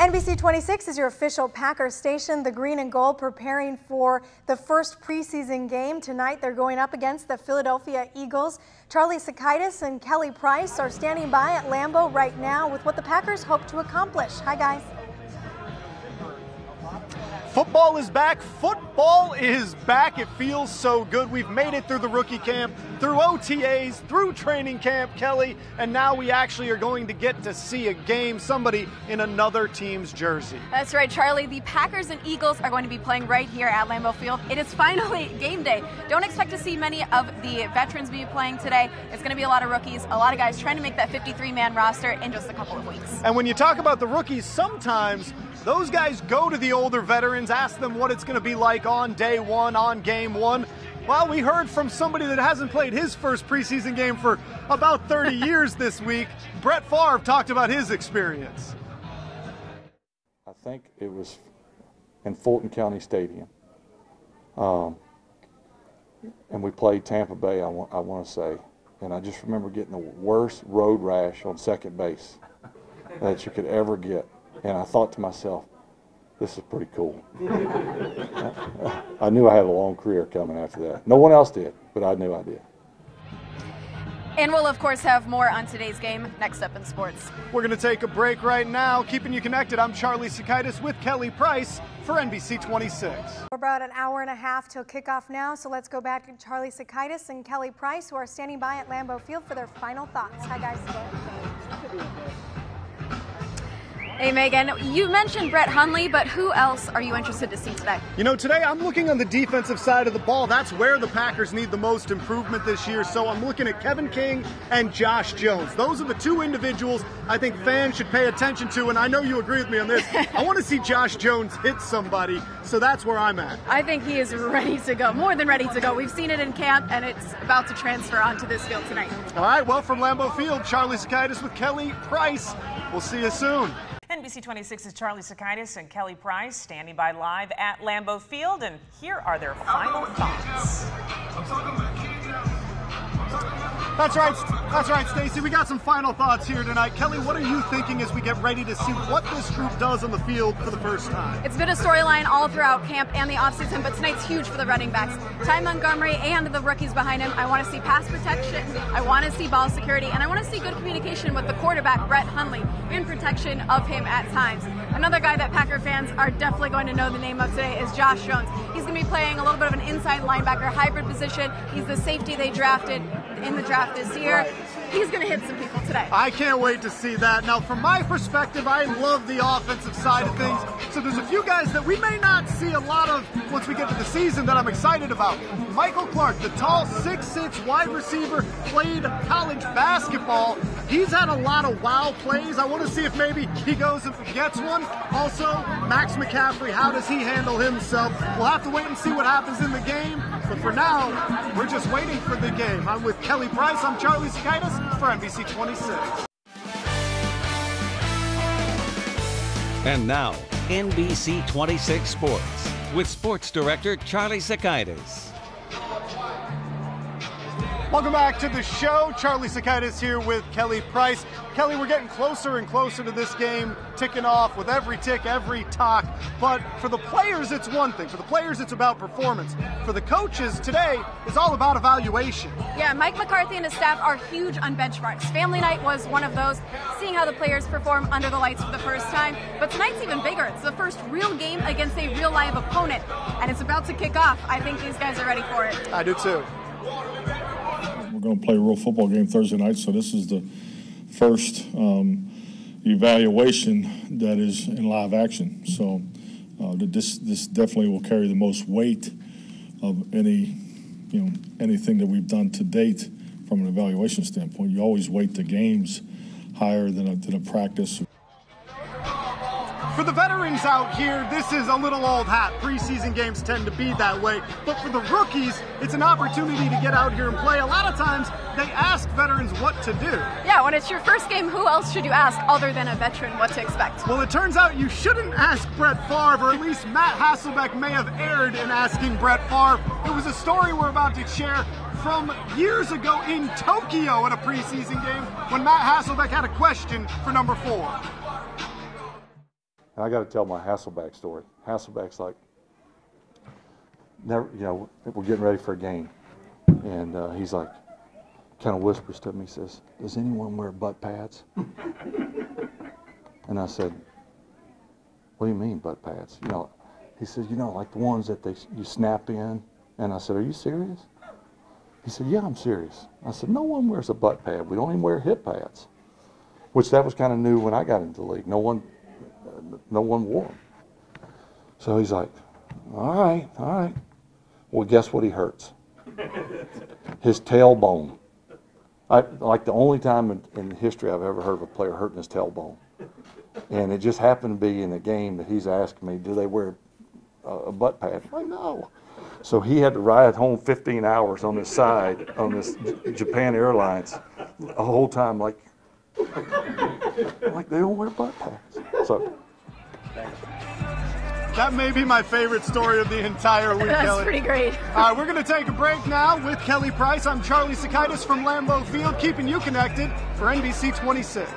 NBC 26 is your official Packers station. The green and gold preparing for the first preseason game. Tonight they're going up against the Philadelphia Eagles. Charlie Sakaitis and Kelly Price are standing by at Lambeau right now with what the Packers hope to accomplish. Hi, guys. Football is back. Football is back. It feels so good. We've made it through the rookie camp, through OTAs, through training camp, Kelly, and now we actually are going to get to see a game, somebody in another team's jersey. That's right, Charlie. The Packers and Eagles are going to be playing right here at Lambeau Field. It is finally game day. Don't expect to see many of the veterans be playing today. It's going to be a lot of rookies, a lot of guys trying to make that 53-man roster in just a couple of weeks. And when you talk about the rookies, sometimes those guys go to the older veterans, ask them what it's going to be like on day one, on game one. Well, we heard from somebody that hasn't played his first preseason game for about 30 years this week. Brett Favre talked about his experience. I think it was in Fulton County Stadium. And we played Tampa Bay, I want to say. And I just remember getting the worst road rash on second base that you could ever get. And I thought to myself, this is pretty cool. I knew I had a long career coming after that. No one else did, but I knew I did. And we'll, of course, have more on today's game next up in sports. We're going to take a break right now. Keeping you connected, I'm Charlie Sakaitis with Kelly Price for NBC 26. We're about an hour and a half till kickoff now, so let's go back to Charlie Sakaitis and Kelly Price, who are standing by at Lambeau Field for their final thoughts. Hi, guys. Hey, Megan, you mentioned Brett Hundley, but who else are you interested to see today? You know, today I'm looking on the defensive side of the ball. That's where the Packers need the most improvement this year. So I'm looking at Kevin King and Josh Jones. Those are the two individuals I think fans should pay attention to, and I know you agree with me on this. I want to see Josh Jones hit somebody, so that's where I'm at. I think he is ready to go, more than ready to go. We've seen it in camp, and it's about to transfer onto this field tonight. All right, well, from Lambeau Field, Charlie Sakaitis with Kelly Price. We'll see you soon. NBC 26's Charlie Sakaitis and Kelly Price standing by live at Lambeau Field, and here are their final thoughts. That's right, Stacy. We got some final thoughts here tonight. Kelly, what are you thinking as we get ready to see what this group does on the field for the first time? It's been a storyline all throughout camp and the offseason, but tonight's huge for the running backs. Ty Montgomery and the rookies behind him. I want to see pass protection, I want to see ball security, and I want to see good communication with the quarterback, Brett Hundley, in protection of him at times. Another guy that Packer fans are definitely going to know the name of today is Josh Jones. He's going to be playing a little bit of an inside linebacker hybrid position. He's the safety they drafted in the draft this year. He's going to hit some people today. I can't wait to see that. Now, from my perspective, I love the offensive side of things. So there's a few guys that we may not see a lot of once we get to the season that I'm excited about. Michael Clark, the tall 6'6" wide receiver, played college basketball. He's had a lot of wow plays. I want to see if maybe he goes and gets one. Also, Max McCaffrey, how does he handle himself? We'll have to wait and see what happens in the game. But for now, we're just waiting for the game. I'm with Kelly Price. I'm Charlie Sakaitis for NBC 26. And now, NBC 26 Sports with Sports Director Charlie Sakaitis. Welcome back to the show. Charlie Sakaitis here with Kelly Price. Kelly, we're getting closer and closer to this game, ticking off with every tick, every talk. But for the players, it's one thing. For the players, it's about performance. For the coaches, today is all about evaluation. Yeah, Mike McCarthy and his staff are huge on benchmarks. Family night was one of those, seeing how the players perform under the lights for the first time. But tonight's even bigger. It's the first real game against a real live opponent, and it's about to kick off. I think these guys are ready for it. I do too. We're going to play a real football game Thursday night, so this is the first evaluation that is in live action. So this definitely will carry the most weight of anything that we've done to date from an evaluation standpoint. You always weight the games higher than a practice. For the veterans out here, this is a little old hat. Preseason games tend to be that way. But for the rookies, it's an opportunity to get out here and play. A lot of times, they ask veterans what to do. Yeah, when it's your first game, who else should you ask other than a veteran what to expect? Well, it turns out you shouldn't ask Brett Favre, or at least Matt Hasselbeck may have erred in asking Brett Favre. It was a story we're about to share from years ago in Tokyo at a preseason game when Matt Hasselbeck had a question for number 4. And I got to tell my Hasselback story. Hasselback's like, never, you know, we're getting ready for a game. And he's like, kind of whispers to me, he says, does anyone wear butt pads? And I said, what do you mean butt pads? You know, he says, you know, like the ones that you snap in. And I said, are you serious? He said, yeah, I'm serious. I said, no one wears a butt pad. We don't even wear hip pads. Which that was kind of new when I got into the league. No one wore them. So he's like, all right. Well, guess what he hurts? His tailbone. Like the only time in history I've ever heard of a player hurting his tailbone. And it just happened to be in a game that he's asking me, do they wear a butt pad? I'm like, no. So he had to ride home 15 hours on this side, on this Japan Airlines, the whole time, like they don't wear butt pads. So that may be my favorite story of the entire week, That's Kelly. pretty great. All right, we're going to take a break now with Kelly Price. I'm Charlie Sakaitis from Lambeau Field, keeping you connected for NBC 26.